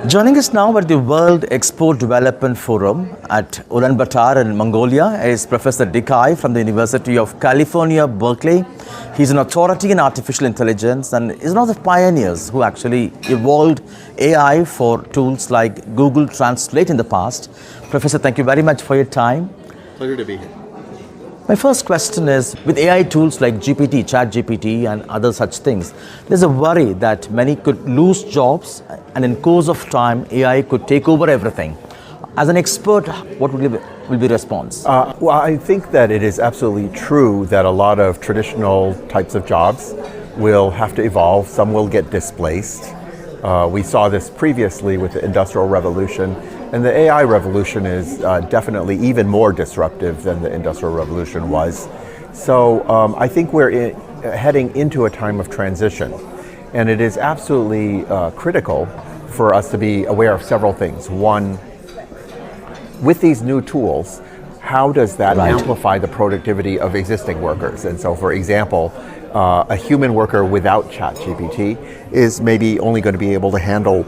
Joining us now at the World Export Development Forum at Ulaanbaatar in Mongolia is Professor De Kai from the University of California, Berkeley. He's an authority in artificial intelligence and is one of the pioneers who actually evolved AI for tools like Google Translate in the past. Professor, thank you very much for your time. Pleasure to be here. My first question is, with AI tools like GPT, Chat GPT and other such things, there's a worry that many could lose jobs and in course of time, AI could take over everything. As an expert, what will be the response? Well, I think that it is absolutely true that a lot of traditional types of jobs will have to evolve. Some will get displaced. We saw this previously with the Industrial Revolution, and the AI revolution is definitely even more disruptive than the Industrial Revolution was. So I think we're heading into a time of transition, and it is absolutely critical for us to be aware of several things. One, with these new tools, how does that amplify the productivity of existing workers? And so, for example, a human worker without Chat GPT is maybe only going to be able to handle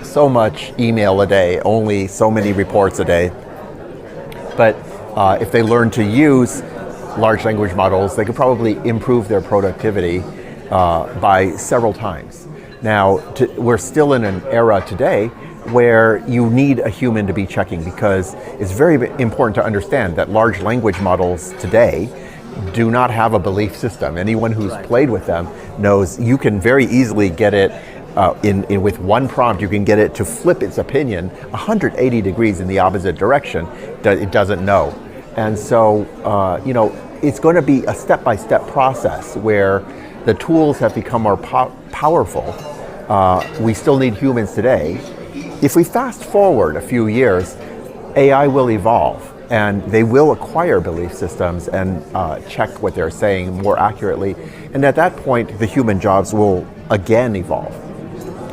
so much email a day, only so many reports a day. But if they learn to use large language models, they could probably improve their productivity by several times. Now, we're still in an era today where you need a human to be checking, because it's very important to understand that large language models today do not have a belief system. Anyone who's played with them knows you can very easily get it with one prompt, you can get it to flip its opinion 180 degrees in the opposite direction. It doesn't know. And so, it's going to be a step-by-step process where the tools have become more powerful. We still need humans today. If we fast forward a few years, AI will evolve, and they will acquire belief systems and check what they're saying more accurately. And at that point, the human jobs will again evolve.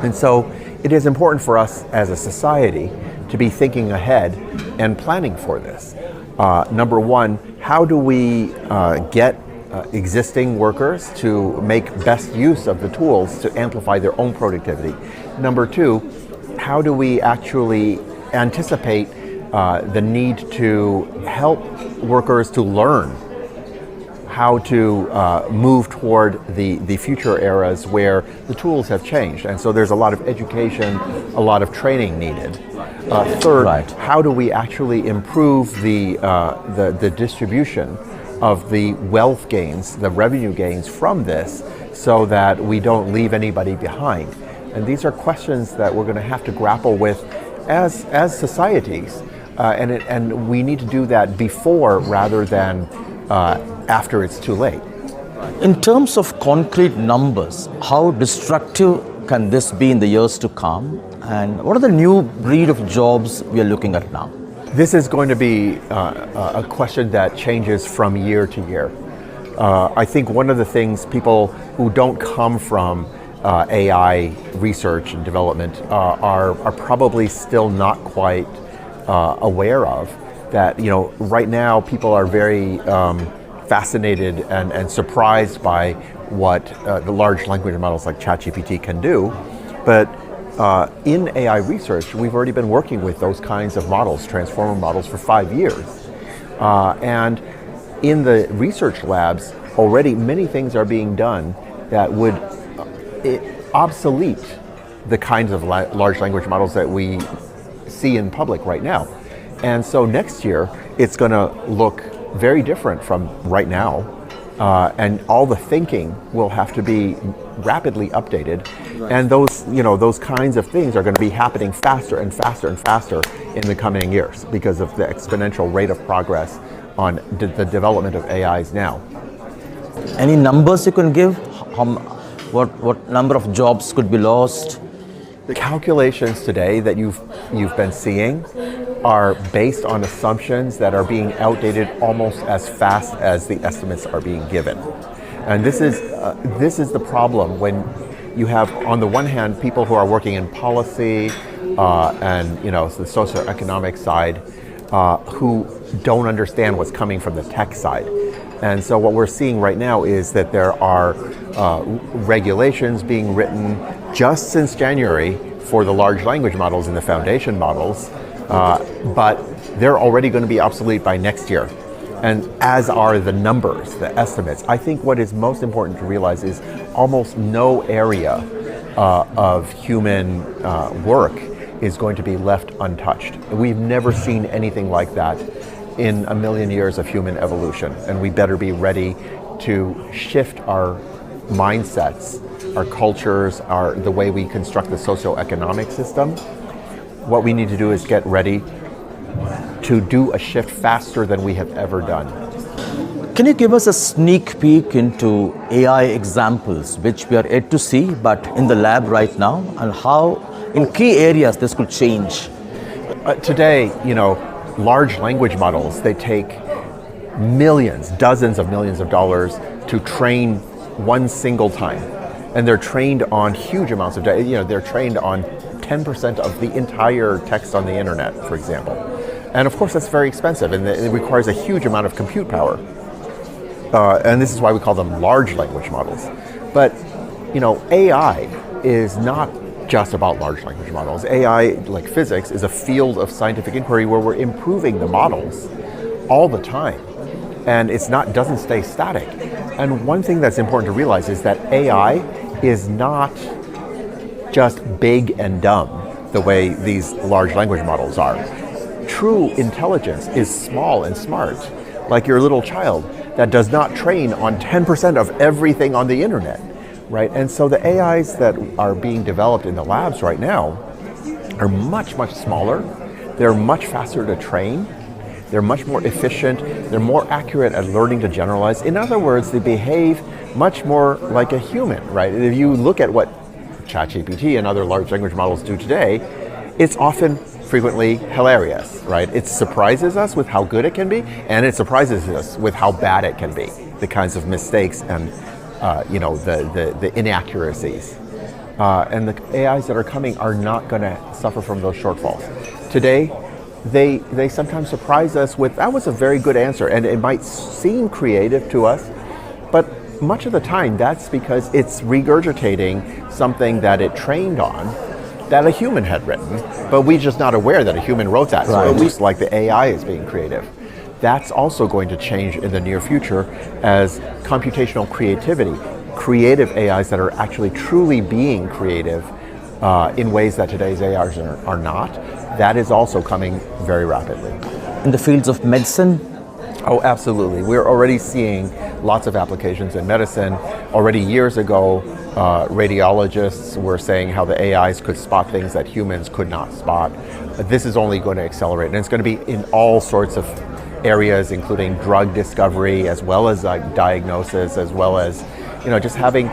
And so it is important for us as a society to be thinking ahead and planning for this. Number one, how do we get existing workers to make best use of the tools to amplify their own productivity? Number two, how do we actually anticipate the need to help workers to learn how to move toward the future eras where the tools have changed? And so there's a lot of education, a lot of training needed. Third, how do we actually improve the distribution of the wealth gains, the revenue gains from this, so that we don't leave anybody behind? And these are questions that we're going to have to grapple with as societies. And we need to do that before rather than after it's too late. In terms of concrete numbers, how destructive can this be in the years to come? And what are the new breed of jobs we are looking at now? This is going to be a question that changes from year to year. I think one of the things people who don't come from AI research and development are probably still not quite aware of, that right now people are very fascinated and surprised by what the large language models like Chat GPT can do. But in AI research, we've already been working with those kinds of models, transformer models, for 5 years. And in the research labs, already many things are being done that would obsolete the kinds of large language models that we see in public right now. And so next year, it's going to look very different from right now. And all the thinking will have to be rapidly updated. And those kinds of things are going to be happening faster and faster and faster in the coming years because of the exponential rate of progress on the development of AIs now. Any numbers you can give? What number of jobs could be lost? The calculations today that you've been seeing are based on assumptions that are being outdated almost as fast as the estimates are being given. And this is the problem when you have, on the one hand, people who are working in policy and the socioeconomic side who don't understand what's coming from the tech side. And so what we're seeing right now is that there are regulations being written just since January for the large language models and the foundation models, but they're already going to be obsolete by next year. And as are the numbers, the estimates. I think what is most important to realize is almost no area of human work is going to be left untouched. We've never seen anything like that in a million years of human evolution, and we better be ready to shift our mindsets, our cultures, the way we construct the socioeconomic system. What we need to do is get ready to do a shift faster than we have ever done. Can you give us a sneak peek into AI examples which we are yet to see but in the lab right now, and how in key areas this could change? Today, large language models, they take millions, dozens of millions of dollars to train one single time. And they're trained on huge amounts of data. They're trained on 10% of the entire text on the internet, for example. And of course, that's very expensive, and it requires a huge amount of compute power. And this is why we call them large language models. But, AI is not just about large language models. AI, like physics, is a field of scientific inquiry where we're improving the models all the time. And doesn't stay static. And one thing that's important to realize is that AI is not just big and dumb the way these large language models are. True intelligence is small and smart, like your little child that does not train on 10% of everything on the internet, right? And so the AIs that are being developed in the labs right now are much, much smaller. They're much faster to train. They're much more efficient. They're more accurate at learning to generalize. In other words, they behave much more like a human, right? If you look at what Chat GPT and other large language models do today, it's often frequently hilarious, right? It surprises us with how good it can be, and it surprises us with how bad it can be, the kinds of mistakes and the inaccuracies. And the AIs that are coming are not going to suffer from those shortfalls. Today, they sometimes surprise us with, that was a very good answer, and it might seem creative to us, but much of the time that's because it's regurgitating something that it trained on that a human had written, but we're just not aware that a human wrote that. Right. So at least like the AI is being creative. That's also going to change in the near future as computational creativity, creative AIs that are actually truly being creative in ways that today's AIs are not. That is also coming very rapidly. In the fields of medicine? Oh, absolutely. We're already seeing lots of applications in medicine. Already years ago, radiologists were saying how the AIs could spot things that humans could not spot. This is only going to accelerate, and it's going to be in all sorts of areas, including drug discovery, as well as diagnosis, as well as just having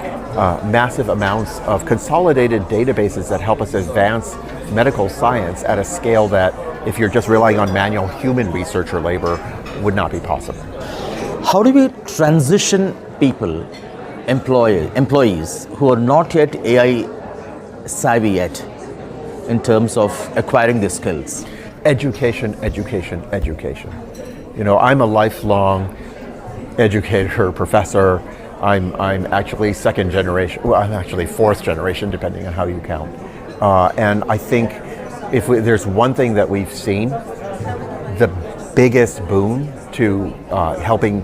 massive amounts of consolidated databases that help us advance medical science at a scale that, if you're just relying on manual human research or labor, would not be possible. How do we transition people, employees who are not yet AI savvy yet in terms of acquiring these skills? Education, education, education. I'm a lifelong educator, professor. I'm actually second generation, well, I'm actually fourth generation, depending on how you count. And I think if there's one thing that we've seen, the biggest boon to helping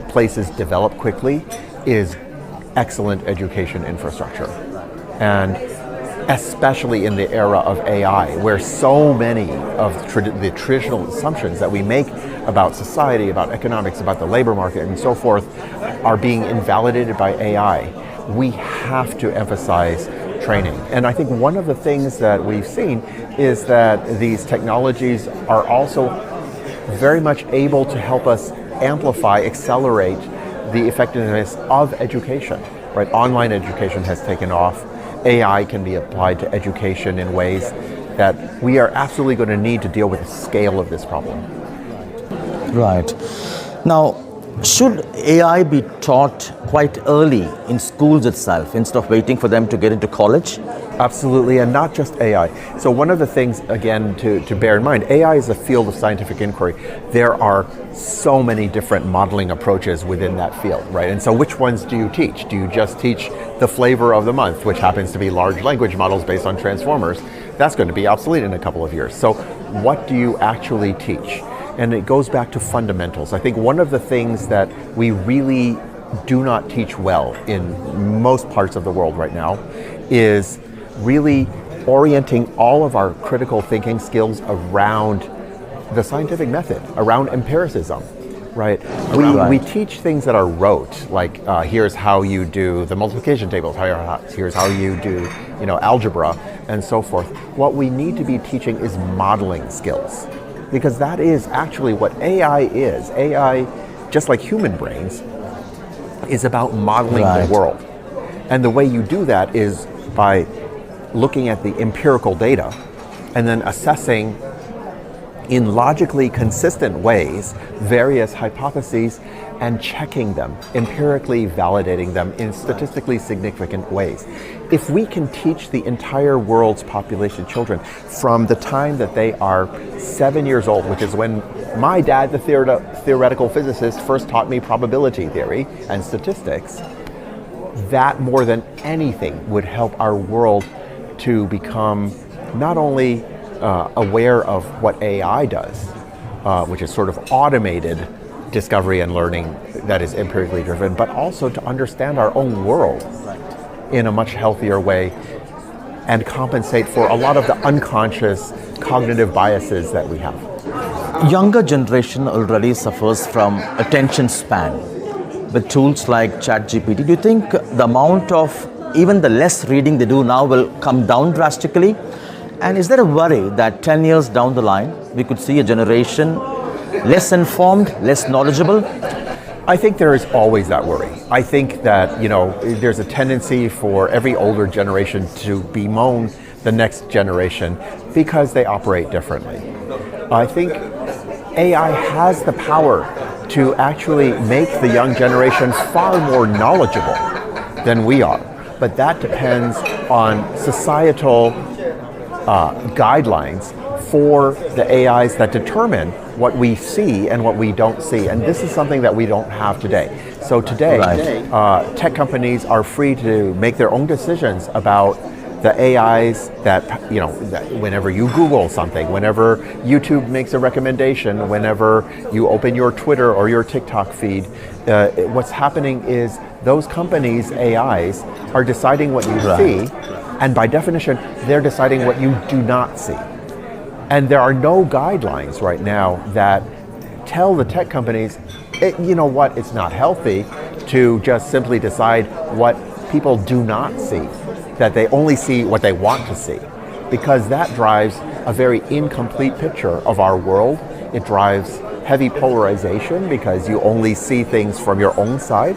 places develop quickly is excellent education infrastructure. And especially in the era of AI, where so many of the traditional assumptions that we make about society, about economics, about the labor market, and so forth, are being invalidated by AI. We have to emphasize training. And I think one of the things that we've seen is that these technologies are also very much able to help us amplify, accelerate the effectiveness of education, right? Online education has taken off. AI can be applied to education in ways that we are absolutely going to need to deal with the scale of this problem. Right. Now, should AI be taught quite early in schools itself instead of waiting for them to get into college? Absolutely, and not just AI. So one of the things, again, to bear in mind, AI is a field of scientific inquiry. There are so many different modeling approaches within that field, right? And so which ones do you teach? Do you just teach the flavor of the month, which happens to be large language models based on transformers? That's going to be obsolete in a couple of years. So what do you actually teach? And it goes back to fundamentals. I think one of the things that we really do not teach well in most parts of the world right now is really orienting all of our critical thinking skills around the scientific method, around empiricism, right? We teach things that are rote, like here's how you do the multiplication tables, here's how you do, algebra, and so forth. What we need to be teaching is modeling skills, because that is actually what AI is. AI, just like human brains, is about modeling the world. And the way you do that is by looking at the empirical data and then assessing in logically consistent ways various hypotheses and checking them, empirically validating them in statistically significant ways. If we can teach the entire world's population of children from the time that they are 7 years old, which is when my dad, the theoretical physicist, first taught me probability theory and statistics, that more than anything would help our world to become not only aware of what AI does, which is sort of automated discovery and learning that is empirically driven, but also to understand our own world in a much healthier way and compensate for a lot of the unconscious cognitive biases that we have. Younger generation already suffers from attention span. With tools like Chat GPT, do you think the amount of even the less reading they do now will come down drastically? And is there a worry that 10 years down the line, we could see a generation less informed, less knowledgeable? I think there is always that worry. I think that, there's a tendency for every older generation to bemoan the next generation because they operate differently. I think AI has the power to actually make the young generation far more knowledgeable than we are. But that depends on societal guidelines for the AIs that determine what we see and what we don't see. And this is something that we don't have today. So today, tech companies are free to make their own decisions about the AIs that, that whenever you Google something, whenever YouTube makes a recommendation, whenever you open your Twitter or your TikTok feed, what's happening is those companies' AIs are deciding what you see, and by definition, they're deciding what you do not see. And there are no guidelines right now that tell the tech companies, it's not healthy to just simply decide what people do not see, that they only see what they want to see, because that drives a very incomplete picture of our world. It drives heavy polarization because you only see things from your own side.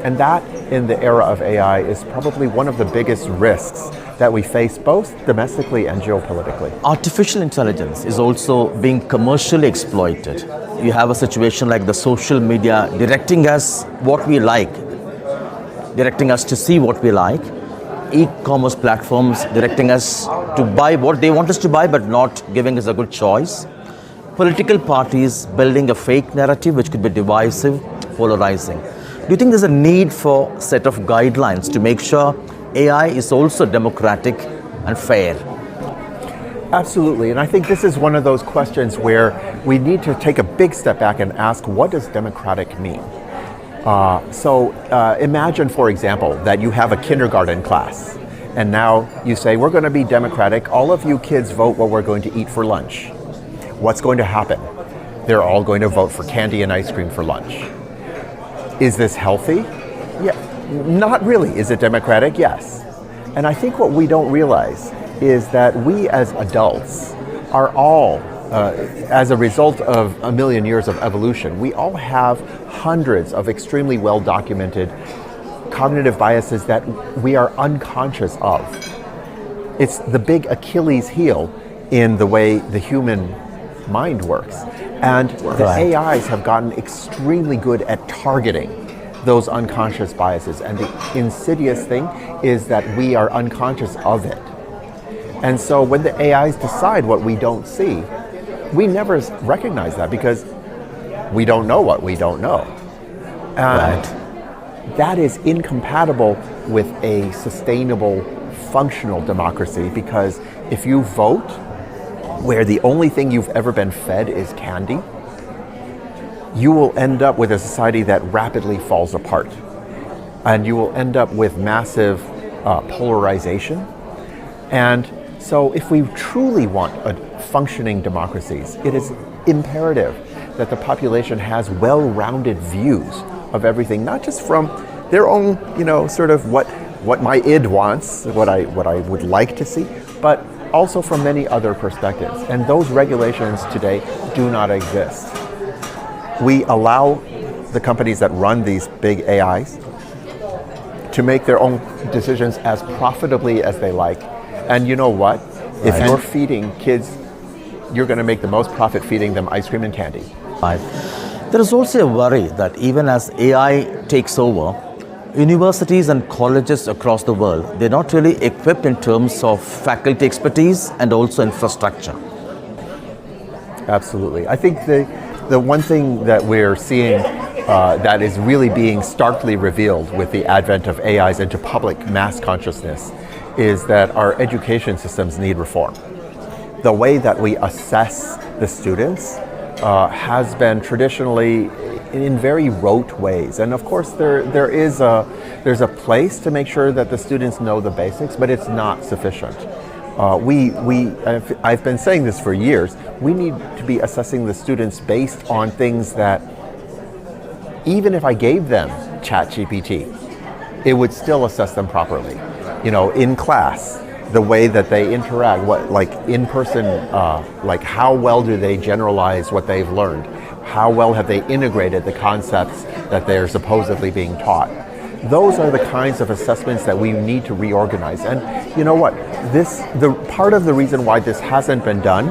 And that, in the era of AI, is probably one of the biggest risks that we face both domestically and geopolitically. Artificial intelligence is also being commercially exploited. You have a situation like the social media directing us what we like, directing us to see what we like, e-commerce platforms directing us to buy what they want us to buy but not giving us a good choice, political parties building a fake narrative which could be divisive, polarizing. Do you think there's a need for a set of guidelines to make sure AI is also democratic and fair? Absolutely, and I think this is one of those questions where we need to take a big step back and ask, what does democratic mean? Imagine, for example, that you have a kindergarten class, and now you say, we're going to be democratic, all of you kids vote what we're going to eat for lunch. What's going to happen? They're all going to vote for candy and ice cream for lunch. Is this healthy? Yeah, not really. Is it democratic? Yes. And I think what we don't realize is that we as adults are all, as a result of a million years of evolution, we all have hundreds of extremely well-documented cognitive biases that we are unconscious of. It's the big Achilles heel in the way the human mind works. And the AIs have gotten extremely good at targeting those unconscious biases. And the insidious thing is that we are unconscious of it. And so when the AIs decide what we don't see, we never recognize that because we don't know what we don't know. And that is incompatible with a sustainable, functional democracy, because if you vote where the only thing you've ever been fed is candy, you will end up with a society that rapidly falls apart. And you will end up with massive polarization. And so if we truly want a functioning democracies, it is imperative that the population has well-rounded views of everything, not just from their own, sort of what my id wants, what I would like to see, but also from many other perspectives. And those regulations today do not exist. We allow the companies that run these big AIs to make their own decisions as profitably as they like. And you know what? If you're feeding kids, you're going to make the most profit feeding them ice cream and candy. Right. There is also a worry that even as AI takes over, universities and colleges across the world, they're not really equipped in terms of faculty expertise and also infrastructure. Absolutely. I think the one thing that we're seeing that is really being starkly revealed with the advent of AIs into public mass consciousness is that our education systems need reform. The way that we assess the students has been traditionally in very rote ways, and of course there's a place to make sure that the students know the basics, but it's not sufficient. I've been saying this for years. We need to be assessing the students based on things that, even if I gave them Chat GPT, it would still assess them properly. In class, the way that they interact, like in person, like how well do they generalize what they've learned? How well have they integrated the concepts that they're supposedly being taught? Those are the kinds of assessments that we need to reorganize. And you know what? The part of the reason why this hasn't been done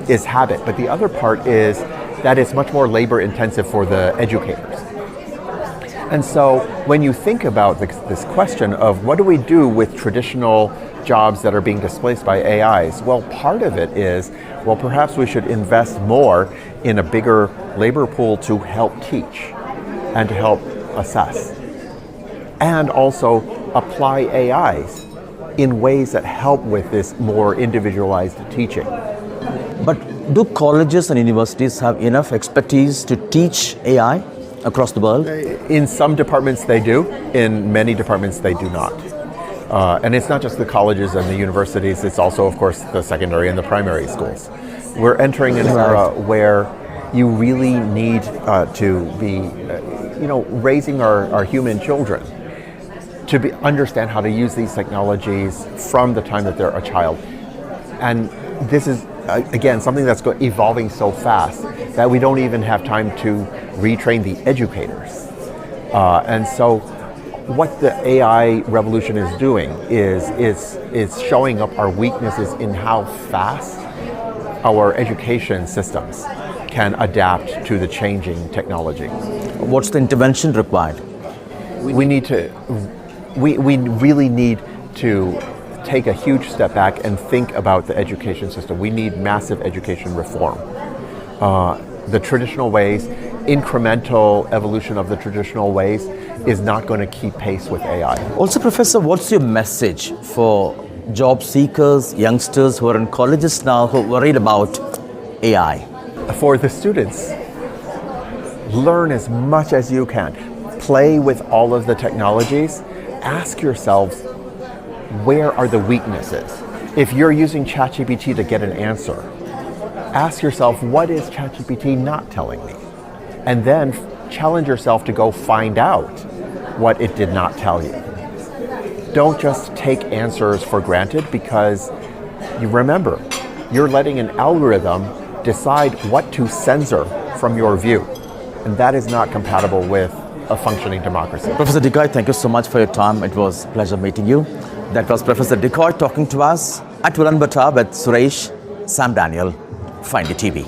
is habit, but the other part is that it's much more labor intensive for the educators. And so when you think about this question of what do we do with traditional jobs that are being displaced by AIs, well, part of it is, well, perhaps we should invest more in a bigger labor pool to help teach and to help assess, and also apply AIs in ways that help with this more individualized teaching. But do colleges and universities have enough expertise to teach AI across the world? In some departments they do, in many departments they do not. And it's not just the colleges and the universities, it's also, of course, the secondary and the primary schools. We're entering an era where you really need to be, raising our human children to understand how to use these technologies from the time that they're a child. And this is, again, something that's evolving so fast that we don't even have time to retrain the educators. And so what the AI revolution is doing is showing up our weaknesses in how fast our education systems can adapt to the changing technology. What's the intervention required? We really need to take a huge step back and think about the education system. We need massive education reform. The traditional ways, incremental evolution of the traditional ways is not going to keep pace with AI. Also, Professor, what's your message for job seekers, youngsters who are in colleges now who are worried about AI? For the students, learn as much as you can. Play with all of the technologies. Ask yourselves, where are the weaknesses? If you're using ChatGPT to get an answer, ask yourself, what is ChatGPT not telling me? And then challenge yourself to go find out what it did not tell you. Don't just take answers for granted, because you remember, you're letting an algorithm decide what to censor from your view. And that is not compatible with a functioning democracy. Professor De Kai, thank you so much for your time. It was a pleasure meeting you. That was Professor De Kai talking to us at Ulaanbaatar with Suresh, Sam Daniel, for NDTV.